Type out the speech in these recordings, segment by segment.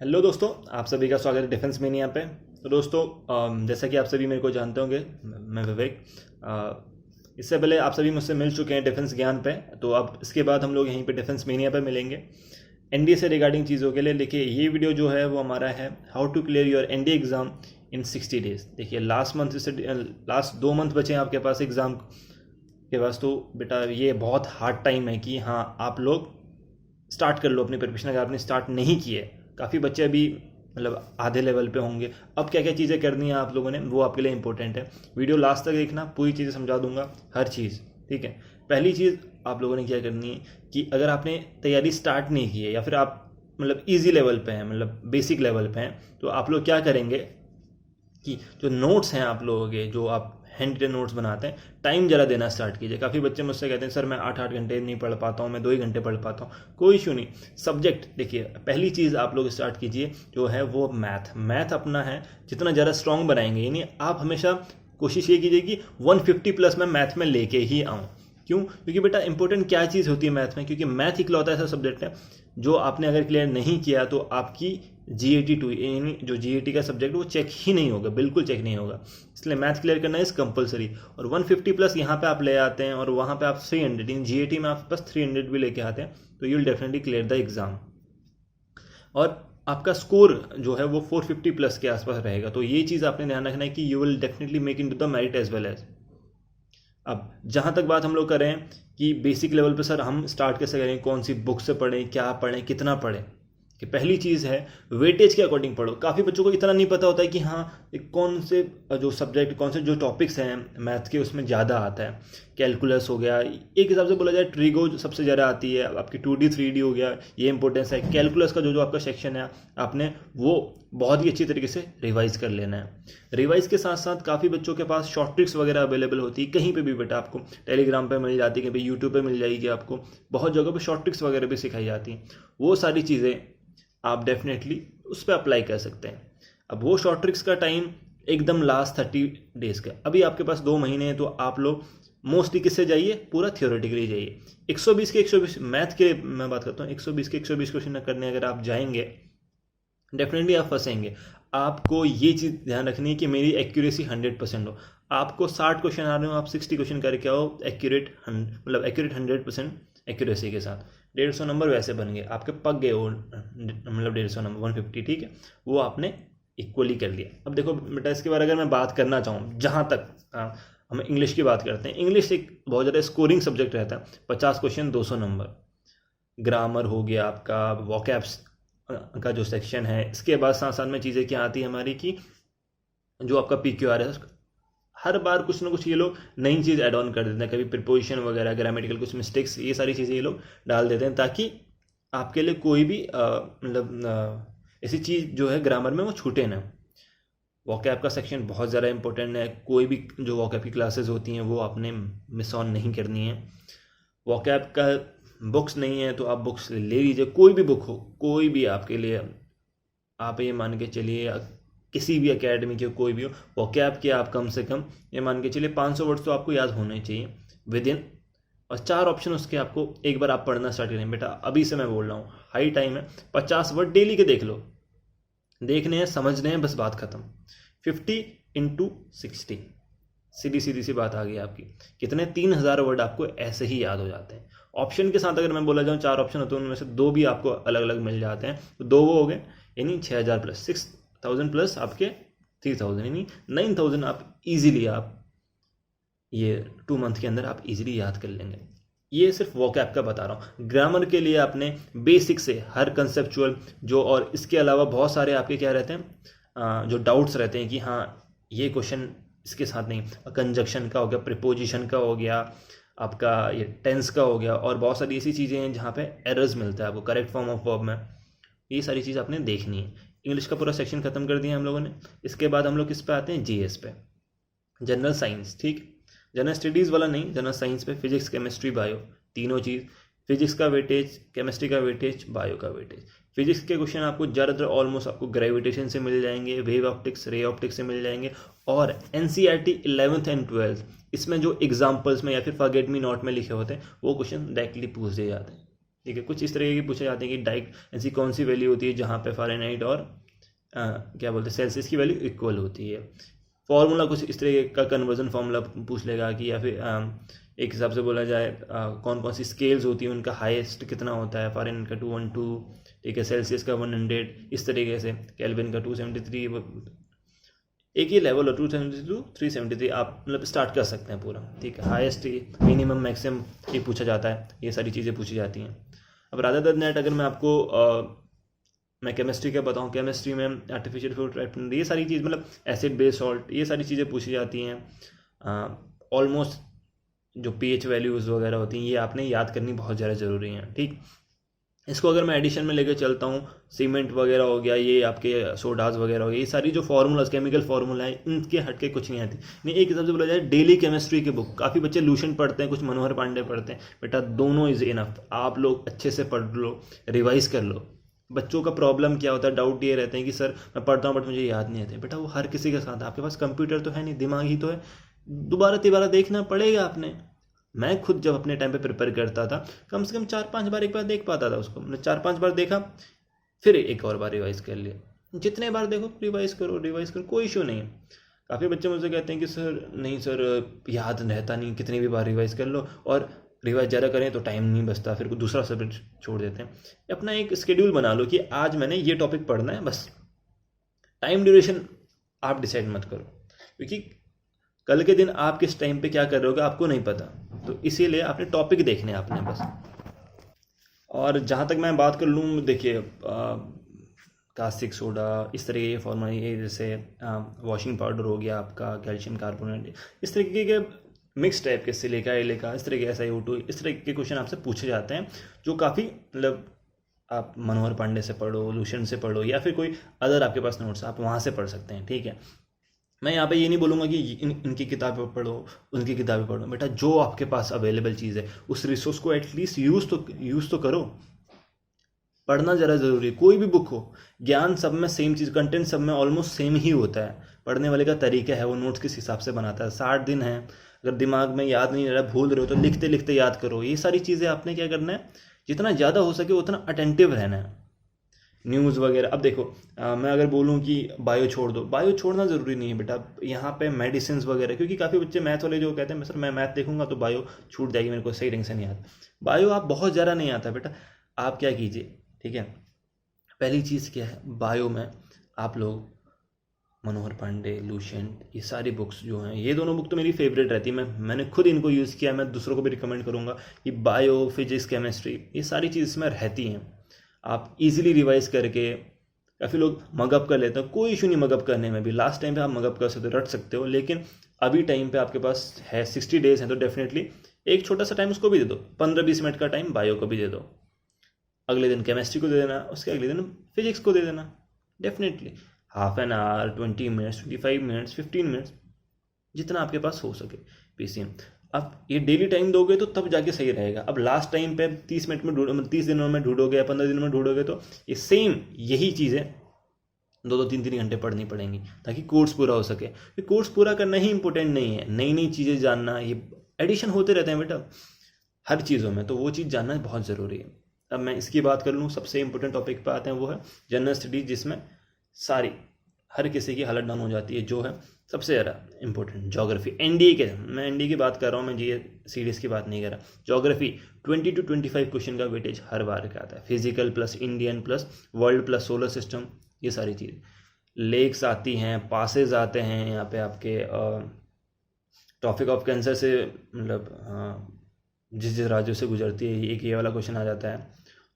Hello दोस्तों, आप सभी का स्वागत है डिफेंस मेनिया पे। तो दोस्तों, जैसा कि आप सभी मेरे को जानते होंगे, मैं विवेक। इससे पहले आप सभी मुझसे मिल चुके हैं डिफेंस ज्ञान पे। तो अब इसके बाद हम लोग यहीं पे डिफेंस मेनिया पे मिलेंगे एनडीए से रिगार्डिंग चीज़ों के लिए। देखिए, ये वीडियो जो है वो हमारा है how to clear your NDA exam in 60 days. देखिए, लास्ट 2 मंथ बचे हैं आपके पास एग्ज़ाम के पास। तो बेटा, ये बहुत हार्ड टाइम है कि हाँ, आप लोग स्टार्ट कर लो अपनी प्रिपरेशन अगर आपने स्टार्ट नहीं की है। काफ़ी बच्चे अभी मतलब आधे लेवल पे होंगे। अब क्या क्या चीज़ें करनी है आप लोगों ने, वो आपके लिए इंपॉर्टेंट है। वीडियो लास्ट तक देखना, पूरी चीज़ें समझा दूंगा, हर चीज़। ठीक है। पहली चीज़ आप लोगों ने क्या करनी है कि अगर आपने तैयारी स्टार्ट नहीं की है या फिर आप मतलब ईजी लेवल पे हैं, मतलब बेसिक लेवल पे हैं, तो आप लोग क्या करेंगे कि जो नोट्स हैं आप लोगों के, जो आप हैंड रिटन नोट्स बनाते हैं, टाइम ज़रा देना स्टार्ट कीजिए। काफ़ी बच्चे मुझसे कहते हैं सर मैं 8-8 घंटे नहीं पढ़ पाता हूँ, मैं 2 ही घंटे पढ़ पाता हूँ। कोई इशू नहीं। सब्जेक्ट देखिए, पहली चीज़ आप लोग स्टार्ट कीजिए जो है वो मैथ अपना है जितना ज़्यादा स्ट्रॉन्ग बनाएंगे। यानी आप हमेशा कोशिश ये कीजिए कि 150 प्लस मैं मैथ में लेके ही आऊँ। क्यों? क्योंकि बेटा इंपॉर्टेंट क्या चीज़ होती है मैथ में, क्योंकि मैथ इकलौता ऐसा सब्जेक्ट है जो आपने अगर क्लियर नहीं किया तो आपकी GAT 2 यानी जो GAT का सब्जेक्ट वो चेक ही नहीं होगा, बिल्कुल चेक नहीं होगा। इसलिए मैथ क्लियर करना इज कंपलसरी। और 150 प्लस यहाँ पे आप ले आते हैं और वहाँ पे आप 300 इन GAT में आप बस 300 भी लेके आते हैं तो you will definitely clear the exam. और आपका स्कोर जो है वो 450 प्लस के आसपास रहेगा। तो ये चीज़ आपने ध्यान रखना है कि you will definitely make into the merit as well as. अब जहाँ तक बात हम लोग करें कि बेसिक लेवल पे सर हम स्टार्ट कैसे करें, कौन सी बुक से पढ़ें, क्या पढ़ें, कितना पढ़ें, कि पहली चीज़ है वेटेज के अकॉर्डिंग पढ़ो। काफ़ी बच्चों को इतना नहीं पता होता है कि हाँ कौन से जो सब्जेक्ट, कौन से जो टॉपिक्स हैं मैथ के उसमें ज़्यादा आता है। कैलकुलस हो गया, एक हिसाब से बोला जाए ट्रिगो सबसे ज़्यादा आती है, आपकी 2D 3D हो गया, ये इंपॉर्टेंस है। कैलकुलस का जो जो आपका सेक्शन है आपने वो बहुत ही अच्छी तरीके से रिवाइज कर लेना है। रिवाइज के साथ साथ काफ़ी बच्चों के पास शॉर्ट ट्रिक्स वगैरह अवेलेबल होती है कहीं पे भी बेटा, आपको टेलीग्राम पे मिल जाती है, कहीं पे यूट्यूब पे मिल जाएगी, आपको बहुत जगह पे शॉर्ट ट्रिक्स वगैरह भी सिखाई जाती हैं। वो सारी चीज़ें आप डेफिनेटली उस पर अप्लाई कर सकते हैं। अब वो शॉर्ट ट्रिक्स का टाइम एकदम लास्ट 30 डेज का, अभी आपके पास 2 महीने हैं। तो आप लोग मोस्टली किससे जाइए, पूरा थियोरेटिकली जाइए। 120 के 120 मैथ के लिए मैं बात करता हूँ, 120 के 120 क्वेश्चन करने अगर आप जाएंगे डेफिनेटली आप फंसेंगे। आपको ये चीज़ ध्यान रखनी है कि मेरी एक्यूरेसी 100% हो। आपको 60 क्वेश्चन आ रहे हो, आप 60 क्वेश्चन करके आओ एक्यूरेट, मतलब एक्यूरेट 100% एक्यूरेसी के साथ। 150 नंबर वैसे बन गए, आपके पक गए वो, मतलब 150 नंबर 150, ठीक है, वो आपने इक्वली कर लिया। अब देखो बेटा, इसके बारे अगर मैं बात करना चाहूँ, जहाँ तक हम इंग्लिश की बात करते हैं, इंग्लिश एक बहुत ज़्यादा स्कोरिंग सब्जेक्ट रहता है। 50 क्वेश्चन 200 नंबर। ग्रामर हो गया आपका, वोकैब्स का जो सेक्शन है, इसके बाद साथ साथ में चीज़ें क्या आती है हमारी कि जो आपका PQR है, हर बार कुछ ना कुछ ये लोग नई चीज़ ऐड ऑन कर देते हैं। कभी प्रिपोजिशन वगैरह, ग्रामेटिकल कुछ मिस्टेक्स, ये सारी चीज़ें ये लोग डाल देते हैं ताकि आपके लिए कोई भी मतलब ऐसी चीज़ जो है ग्रामर में वो छूटे ना। वोकैब का सेक्शन बहुत ज़्यादा इंपॉर्टेंट है। कोई भी जो वोकैब की क्लासेस होती हैं वो आपने मिस ऑन नहीं करनी है। वोकैब का बुक्स नहीं है तो आप बुक्स ले लीजिए, कोई भी बुक हो, कोई भी आपके लिए। आप ये मान के चलिए किसी भी एकेडमी के कोई भी हो, वोकैब के आप कम से कम ये मान के चलिए 500 वर्ड्स तो आपको याद होने चाहिए विद इन। और 4 ऑप्शन उसके आपको एक बार आप पढ़ना स्टार्ट करें बेटा, अभी से मैं बोल रहा हूँ, हाई टाइम है। 50 वर्ड डेली के देख लो, देखने हैं, समझने हैं, बस बात खत्म। 50 × 60, सीधी सीधी सी बात आ गई आपकी। कितने 3000 वर्ड आपको ऐसे ही याद हो जाते हैं। ऑप्शन के साथ अगर मैं बोला जाऊँ, 4 ऑप्शन होते हैं, उनमें से 2 भी आपको अलग अलग मिल जाते हैं, तो 2 वो हो गए, यानी 6000 प्लस 6000 प्लस आपके 3000, यानी 9000 आप इजीली आप ये 2 मंथ के अंदर आप इजीली याद कर लेंगे। ये सिर्फ वोकैब का बता रहा हूँ। ग्रामर के लिए आपने बेसिक से हर कंसेप्चुअल जो, और इसके अलावा बहुत सारे आपके क्या रहते हैं जो डाउट्स रहते हैं कि हाँ ये क्वेश्चन इसके साथ नहीं, कंजक्शन का हो गया, प्रिपोजिशन का हो गया, आपका ये टेंस का हो गया, और बहुत सारी ऐसी चीज़ें हैं जहाँ पे एरर्स मिलता है आपको करेक्ट फॉर्म ऑफ वर्ब में। ये सारी चीज़ आपने देखनी है। इंग्लिश का पूरा सेक्शन खत्म कर दिया हम लोगों ने। इसके बाद हम लोग किस पे आते हैं, GS पे, जनरल साइंस। ठीक, जनरल स्टडीज़ वाला नहीं, जनरल साइंस पे फिजिक्स, केमिस्ट्री, बायो, तीनों चीज़। फिजिक्स का वेटेज, केमिस्ट्री का वेटेज, बायो का वेटेज। फिजिक्स के क्वेश्चन आपको ज़्यादातर ऑलमोस्ट आपको ग्रेविटेशन से मिल जाएंगे, वेव ऑप्टिक्स, रे ऑप्टिक्स से मिल जाएंगे। और NCERT 11th एंड 12th, इसमें जो एग्जाम्पल्स में या फिर फॉरगेट मी नॉट में लिखे होते हैं वो क्वेश्चन डायरेक्टली पूछ दिए जाते हैं। ठीक है। कुछ इस तरीके की पूछे जाते हैं कि डायरेक्ट ऐसी कौन सी वैल्यू होती है जहाँ पे फ़ारेनहाइट और क्या बोलते हैं सेल्सियस की वैल्यू इक्वल होती है। फॉर्मूला कुछ इस तरीके का कन्वर्जन फार्मूला पूछ लेगा कि, या फिर एक हिसाब से बोला जाए कौन कौन सी स्केल्स होती हैं, उनका हाईएस्ट कितना होता है, फ़ारेनहाइट का 212, ठीक है, सेल्सियस का 100, इस तरीके से केल्विन का 273, एक ही लेवल हो 272 373, आप मतलब स्टार्ट कर सकते हैं पूरा, ठीक है। हाईएस्ट मिनिमम मैक्सिमम ये पूछा जाता है, ये सारी चीज़ें पूछी जाती हैं। अब रादर देन दैट अगर मैं आपको मैं केमिस्ट्री का बताऊँ, केमिस्ट्री में आर्टिफिशियल फ्लूइड, ये सारी चीज़ मतलब एसिड बेस सॉल्ट, ये सारी चीज़ें पूछी जाती हैं। ऑलमोस्ट जो पीएच वैल्यूज़ वगैरह होती हैं ये आपने याद करनी बहुत ज़्यादा ज़रूरी हैं, ठीक। इसको अगर मैं एडिशन में लेकर चलता हूँ, सीमेंट वगैरह हो गया, ये आपके सोडाज वगैरह हो गया, ये सारी जो फार्मूलाज केमिकल फार्मूला है इनके हटके कुछ नहीं आती। नहीं, एक हिसाब से बोला जाए डेली केमिस्ट्री की बुक, काफ़ी बच्चे लूशन पढ़ते हैं, कुछ मनोहर पांडे पढ़ते हैं, बेटा दोनों इज़ इनफ। आप लोग अच्छे से पढ़ लो, रिवाइज कर लो। बच्चों का प्रॉब्लम क्या होता है, डाउट ये रहते हैं कि सर मैं पढ़ता हूँ बट मुझे याद नहीं आते। बेटा वो हर किसी के साथ है, आपके पास कंप्यूटर तो है नहीं, दिमाग ही तो है, दोबारा तिबारा देखना पड़ेगा आपने। मैं खुद जब अपने टाइम पे प्रिपेयर करता था, कम से कम 4-5 बार एक बार देख पाता था उसको, मतलब 4-5 बार देखा, फिर एक और बार रिवाइज कर लिया। जितने बार देखो रिवाइज करो, कोई इशू नहीं है। काफ़ी बच्चे मुझसे कहते हैं कि सर नहीं सर याद रहता नहीं, कितनी भी बार रिवाइज कर लो, और रिवाइज ज़्यादा करें तो टाइम नहीं बचता, फिर दूसरा सब्जेक्ट छोड़ देते हैं। अपना एक शेड्यूल बना लो कि आज मैंने ये टॉपिक पढ़ना है, बस टाइम ड्यूरेशन आप डिसाइड मत करो, क्योंकि कल के दिन आप किस टाइम पे क्या कर रहे होगे आपको नहीं पता, तो इसीलिए आपने टॉपिक देखने आपने बस। और जहाँ तक मैं बात कर लूँ, देखिए कास्टिक सोडा, इस तरीके के फॉर्मूला, ये जैसे वॉशिंग पाउडर हो गया आपका, कैल्शियम कार्बोनेट, इस तरीके के मिक्स टाइप के सिलिका एलिका, इस तरीके SiO2, इस तरीके के क्वेश्चन आपसे पूछे जाते हैं, जो काफ़ी मतलब आप मनोहर पांडे से पढ़ो, लूशन से पढ़ो, या फिर कोई अदर आपके पास नोट्स आप वहाँ से पढ़ सकते हैं, ठीक है। मैं यहाँ पे ये नहीं बोलूँगा कि इनकी किताबें पढ़ो, उनकी किताबें पढ़ो, बेटा जो आपके पास अवेलेबल चीज़ है उस रिसोर्स को एटलीस्ट यूज़ तो करो। पढ़ना ज़रा ज़रूरी है, कोई भी बुक हो, ज्ञान सब में सेम चीज़, कंटेंट सब में ऑलमोस्ट सेम ही होता है। पढ़ने वाले का तरीका है, वो नोट्स किस हिसाब से बनाता है। 60 दिन है, अगर दिमाग में याद नहीं रहा, भूल रहे हो, तो लिखते लिखते याद करो। ये सारी चीज़ें आपने क्या करना है, जितना ज़्यादा हो सके उतना अटेंटिव रहना है। न्यूज़ वगैरह, अब देखो मैं अगर बोलूँ कि बायो छोड़ दो, बायो छोड़ना ज़रूरी नहीं है बेटा। यहाँ पे मेडिसिन वगैरह, क्योंकि काफ़ी बच्चे मैथ वाले जो कहते हैं सर मैं मैथ देखूंगा तो बायो छूट जाएगी, मेरे को सही ढंग से नहीं आता। बायो आप बहुत ज़्यादा नहीं आता बेटा, आप क्या कीजिए, ठीक है। पहली चीज़ क्या है, बायो में आप लोग मनोहर पांडे, लूसेंट, ये सारी बुक्स जो हैं, ये दोनों बुक तो मेरी फेवरेट रहती है, मैंने खुद इनको यूज़ किया, मैं दूसरों को भी रिकमेंड करूँगा कि बायो, फिजिक्स, केमिस्ट्री, ये सारी चीज़ इसमें रहती हैं। आप इजीली रिवाइज करके, काफ़ी लोग मगअप कर लेते हैं, कोई इशू नहीं मगअप करने में भी, लास्ट टाइम पे आप मगअप कर सकते हो, रट सकते हो, लेकिन अभी टाइम पे आपके पास है 60 डेज है, तो डेफिनेटली एक छोटा सा टाइम उसको भी दे दो, 15-20 मिनट का टाइम बायो को भी दे दो, अगले दिन केमिस्ट्री को दे देना, उसके अगले दिन फिजिक्स को दे देना, definitely half an hour, 20 minutes, 25 minutes, 15 minutes, जितना आपके पास हो सके पीसीएम। अब ये डेली टाइम दोगे तो तब जाके सही रहेगा। अब लास्ट टाइम पे 30 मिनट में 30 दिनों में ढूंढोगे या 15 दिनों में ढूंढोगे तो ये सेम यही चीज़ें 2-3 घंटे पढ़नी पड़ेंगी ताकि कोर्स पूरा हो सके। ये कोर्स पूरा करना ही इंपॉर्टेंट नहीं है, नई नई चीज़ें जानना, ये एडिशन होते रहते हैं बेटा हर चीज़ों में, तो वो चीज़ जानना बहुत ज़रूरी है। अब मैं इसकी बात कर लूँ, सबसे इंपॉर्टेंट टॉपिक पे आते हैं, वो है जनरल स्टडीज, जिसमें सारी हर किसी की हालत डाउन हो जाती है, जो है सबसे ज़्यादा इंपॉर्टेंट ज्योग्राफी। एनडीए के, मैं एनडीए की बात कर रहा हूँ, मैं जी सीरीज़ की बात नहीं कर रहा। ज्योग्राफी 20 to 25 क्वेश्चन का वेटेज हर बार का आता है, physical plus Indian plus world plus solar system, ये सारी चीज़। लेक्स आती हैं, पासेज आते हैं, यहाँ पे आपके ट्रॉपिक ऑफ कैंसर से मतलब जिस जिस राज्यों से गुजरती है, एक ये वाला क्वेश्चन आ जाता है।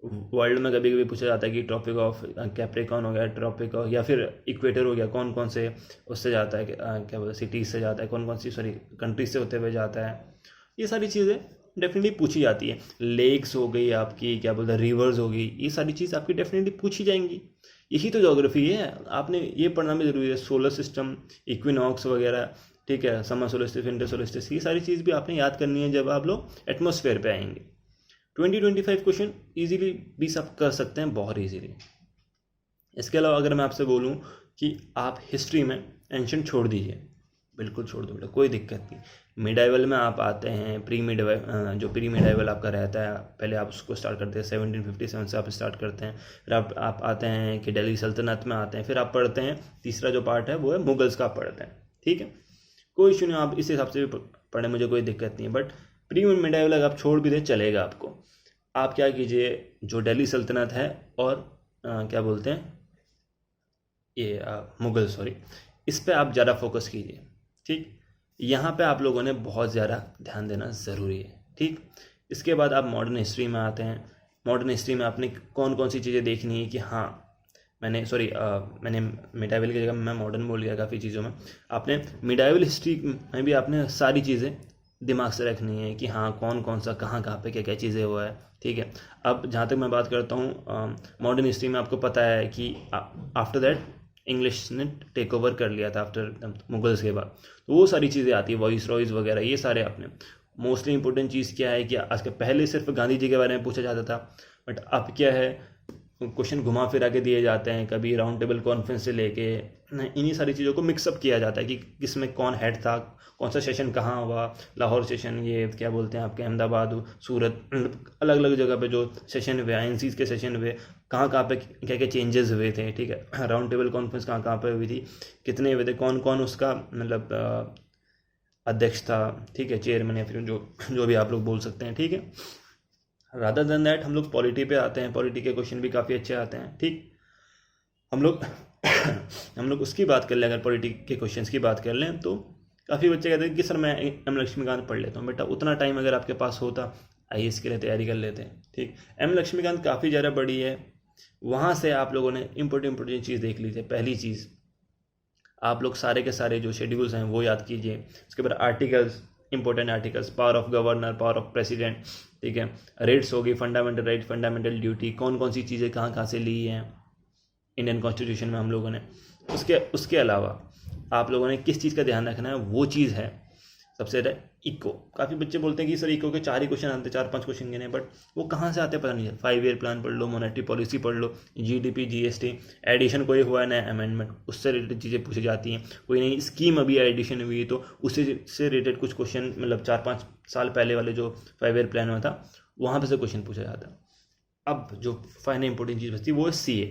वर्ल्ड में कभी कभी पूछा जाता है कि ट्रॉपिक ऑफ कैप्रिकॉर्न हो गया, ट्रॉपिक या फिर इक्वेटर हो गया, कौन कौन से उससे जाता है, क्या बोलते हैं, सिटीज से जाता है, कौन कौन सी कंट्रीज से होते हुए जाता है। ये सारी चीज़ें डेफिनेटली पूछी जाती है। लेक्स हो गई आपकी, क्या बोलते हैं, रिवर्स हो गई, ये सारी चीज़ आपकी डेफिनेटली पूछी जाएंगी। यही तो ज्योग्राफी है, आपने ये पढ़ना भी ज़रूरी है। सोलर सिस्टम, इक्विनॉक्स वगैरह, ठीक है, समर सोलिस्टिस, विंटर सोलिस्टिस, ये सारी चीज़ भी आपने याद करनी है जब आप लोग एटमॉस्फेयर पे आएंगे। 20-25 क्वेश्चन इजीली 20 आप कर सकते हैं, बहुत इजीली। इसके अलावा अगर मैं आपसे बोलूं कि आप हिस्ट्री में एंशिएंट छोड़ दीजिए, बिल्कुल छोड़ दो बेटा, कोई दिक्कत नहीं। मिडाइवल में आप आते हैं, जो प्री मिडाइवल आपका रहता है, पहले आप उसको स्टार्ट करते हैं 1757 से आप स्टार्ट करते हैं, फिर आप आते हैं कि दिल्ली सल्तनत में आते हैं, फिर आप पढ़ते हैं तीसरा जो पार्ट है वो है मुगल्स का पढ़ते हैं। ठीक है, कोई इशू नहीं, आप इस हिसाब से भी पढ़ें, मुझे कोई दिक्कत नहीं है। बट प्री मिडाइवल अगर आप छोड़ भी दें चलेगा आपको। आप क्या कीजिए, जो दिल्ली सल्तनत है और क्या बोलते हैं ये मुगल, सॉरी, इस पे आप ज़्यादा फोकस कीजिए। ठीक, यहाँ पे आप लोगों ने बहुत ज़्यादा ध्यान देना ज़रूरी है। ठीक, इसके बाद आप मॉडर्न हिस्ट्री में आते हैं। मॉडर्न हिस्ट्री में आपने कौन कौन सी चीज़ें देखनी है कि हाँ, मैंने मिडाइवल की जगह मैं मॉडर्न बोल गया काफ़ी चीज़ों में। आपने मिडाइवल हिस्ट्री में भी आपने सारी चीज़ें दिमाग से रखनी है कि हाँ कौन कौन सा कहाँ पे क्या क्या चीज़ें हुआ है। ठीक है, अब जहाँ तक मैं बात करता हूँ मॉडर्न हिस्ट्री में, आपको पता है कि आफ्टर दैट इंग्लिश ने टेक ओवर कर लिया था आफ्टर मुगल्स के बाद, तो वो सारी चीज़ें आती है, वॉइस रॉयज वगैरह, ये सारे आपने। मोस्टली इंपॉर्टेंट चीज़ क्या है कि आज के पहले सिर्फ गांधी जी के बारे में पूछा जाता था, बट अब क्या है, क्वेश्चन घुमा फिरा के दिए जाते हैं, कभी राउंड टेबल कॉन्फ्रेंस से लेके इन्हीं सारी चीज़ों को मिक्सअप किया जाता है कि किसमें कौन हेड था, कौन सा सेशन कहाँ हुआ, लाहौर सेशन, ये क्या बोलते हैं आपके अहमदाबाद, सूरत, अलग अलग जगह पे जो सेशन हुए, INCs के सेशन हुए, कहाँ पे क्या क्या चेंजेस हुए थे। ठीक है, राउंड टेबल कॉन्फ्रेंस कहाँ पे हुई थी, कितने हुए थे, कौन कौन उसका मतलब अध्यक्ष था। ठीक है, चेयरमैन या फिर जो भी आप लोग बोल सकते हैं। ठीक है, रादर देन दैट हम लोग पॉलिटी पे आते हैं। पॉलिटी के क्वेश्चन भी काफ़ी अच्छे आते हैं। ठीक, हम लोग उसकी बात कर लें, अगर पॉलिटी के क्वेश्चंस की बात कर लें तो काफ़ी बच्चे कहते हैं कि सर मैं एम लक्ष्मीकांत पढ़ लेता हूँ। बेटा उतना टाइम अगर आपके पास होता IAS के लिए तैयारी कर लेते हैं। ठीक, एम लक्ष्मीकांत काफ़ी ज़्यादा बड़ी है, वहाँ से आप लोगों ने इंपॉर्टेंट चीज़ देख लीजिए। पहली चीज़, आप लोग सारे के सारे जो शेड्यूल्स हैं वो याद कीजिए। उसके बाद articles, important articles, power of governor, power of president. ठीक है, रेट्स होगी, फंडामेंटल राइट, फंडामेंटल ड्यूटी, कौन कौन सी चीज़ें कहाँ से ली हैं इंडियन कॉन्स्टिट्यूशन में हम लोगों ने। उसके अलावा आप लोगों ने किस चीज़ का ध्यान रखना है, वो चीज़ है सबसे ज़्यादा इको। काफ़ी बच्चे बोलते हैं कि सर इको के 4 ही क्वेश्चन आते, 4-5 क्वेश्चन गिने, बट वो कहाँ से आते पता नहीं है। 5 ईयर प्लान पढ़ लो, मॉनेटरी पॉलिसी पढ़ लो, GDP GST, एडिशन कोई हुआ है नया अमेंडमेंट, उससे रिलेटेड चीज़ें पूछी जाती हैं। कोई नई स्कीम अभी एडिशन हुई है तो उससे रिलेटेड कुछ क्वेश्चन, मतलब 4-5 साल पहले वाले जो 5 ईयर प्लान में था वहाँ पर से क्वेश्चन पूछा जाता है। अब जो फाइनल इंपॉर्टेंट चीज़ बचती है वो है CA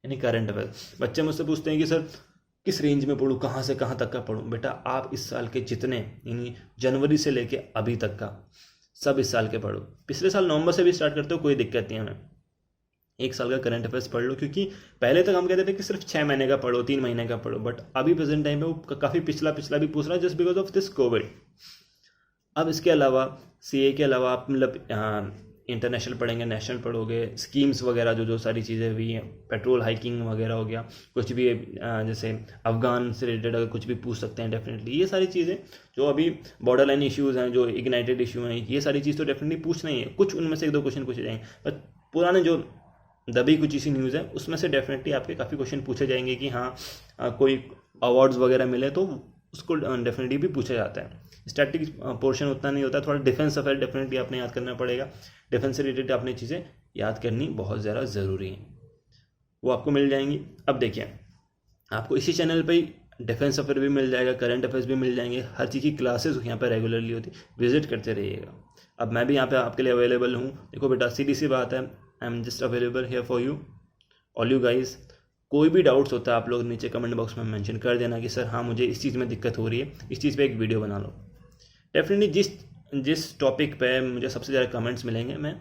यानी करंट अफेयर। बच्चे मुझसे पूछते हैं कि सर किस रेंज में पढ़ूँ, कहाँ से कहाँ तक का पढ़ूँ। बेटा आप इस साल के जितने, यानी जनवरी से लेके अभी तक का सब इस साल के पढ़ो। पिछले साल नवंबर से भी स्टार्ट करते हो, कोई दिक्कत नहीं है हमें। 1 साल का करंट अफेयर्स पढ़ लो, क्योंकि पहले तक हम कहते थे कि सिर्फ 6 महीने का पढ़ो, 3 महीने का पढ़ो, बट अभी प्रेजेंट टाइम पे वो काफ़ी पिछला भी पूछ रहा है, just because of this Covid. अब इसके अलावा CA के अलावा आप मतलब इंटरनेशनल पढ़ेंगे, नेशनल पढ़ोगे, स्कीम्स वगैरह जो सारी चीज़ें हुई हैं, पेट्रोल हाइकिंग वगैरह हो गया, कुछ भी जैसे अफगान से रिलेटेड अगर कुछ भी पूछ सकते हैं डेफिनेटली। ये सारी चीज़ें जो अभी बॉर्डर लाइन इश्यूज़ हैं, जो इग्नाइटेड इशू हैं, ये सारी चीज़ तो डेफिनेटली पूछना ही है। कुछ उनमें से 1-2 क्वेश्चन पूछे जाएंगे, बट पुराने जो दबी कुछ इसी न्यूज़ है उसमें से डेफिनेटली आपके काफ़ी क्वेश्चन पूछे जाएंगे कि हाँ कोई अवार्ड्स वगैरह मिले तो उसको डेफिनेटली भी पूछा जाता है। स्टैटिक पोर्शन उतना नहीं होता, थोड़ा डिफेंस अफेयर डेफिनेटली आपने याद करना पड़ेगा। डिफेंस से रिलेटेड आपने चीज़ें याद करनी बहुत ज़्यादा ज़रूरी है, वो आपको मिल जाएंगी। अब देखिए, आपको इसी चैनल पे ही डिफेंस अफेयर भी मिल जाएगा, करंट अफेयर्स भी मिल जाएंगे, हर चीज़ की क्लासेस यहाँ पर रेगुलरली होती, विजिट करते रहिएगा। अब मैं भी यहाँ पे आपके लिए अवेलेबल हूँ। देखो बेटा, सीधी सी बात है, I am just available here for you, all you guys. कोई भी डाउट्स होता है आप लोग नीचे कमेंट बॉक्स में मेंशन कर देना कि सर हाँ मुझे इस चीज़ में दिक्कत हो रही है, इस चीज़ पे एक वीडियो बना लो। डेफिनेटली जिस टॉपिक पे मुझे सबसे ज़्यादा कमेंट्स मिलेंगे, मैं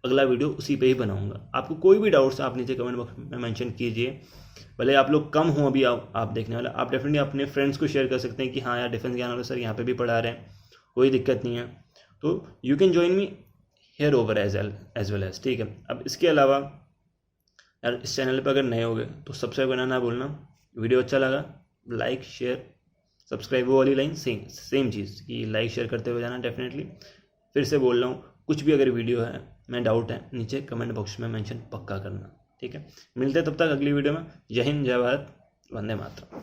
अगला वीडियो उसी पे ही बनाऊंगा। आपको कोई भी डाउट्स आप नीचे कमेंट बॉक्स में मेंशन कीजिए। भले आप लोग कम हो अभी आप देखने वाले, आप डेफिनेटली अपने फ्रेंड्स को शेयर कर सकते हैं कि हाँ यार डिफेंस ज्ञान वाले सर यहाँ पे भी पढ़ा रहे हैं, कोई दिक्कत नहीं है। तो you can join me here over as well as. ठीक है, अब इसके अलावा यार इस चैनल पर अगर नए हो गए तो सब्सक्राइब करना ना भूलना। वीडियो अच्छा लगा लाइक शेयर सब्सक्राइब, वो वाली लाइन सेम चीज़ कि लाइक शेयर करते हुए जाना डेफिनेटली। फिर से बोल रहा हूँ, कुछ भी अगर वीडियो है मैं डाउट है नीचे कमेंट बॉक्स में मेंशन पक्का करना। ठीक है, मिलते हैं तब तक अगली वीडियो में। जय हिंद, जय भारत, वंदे मातरम।